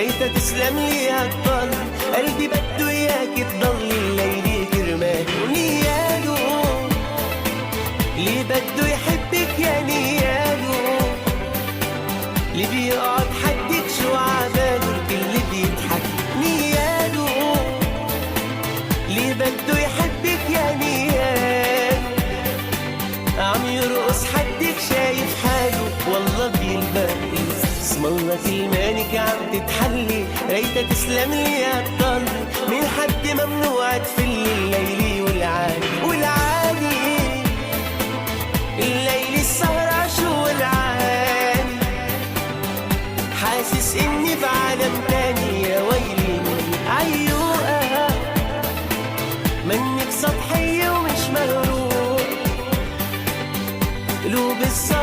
ريتها تسلم لي هالضل، قلبي بده اياك تضل الليل كرمال ونياله، اللي بده يحبك يا نياله، اللي بيقعد حدك شو عباله، اللي بيضحك نياله، اللي بده يحبك يا نياله، عم يرقص حدك شايف حاله والله بيلبق. اسم الله كلمانك عم تتحلي، ريتها تسلم لي هالضل، من حد ممنوع تفلي الليلي والعادي، الليل السهرة شو العادي، حاسس اني بعالم تاني يا ويلي من عيوقها، منك سطحية ومش مغروق، قلوب السهرة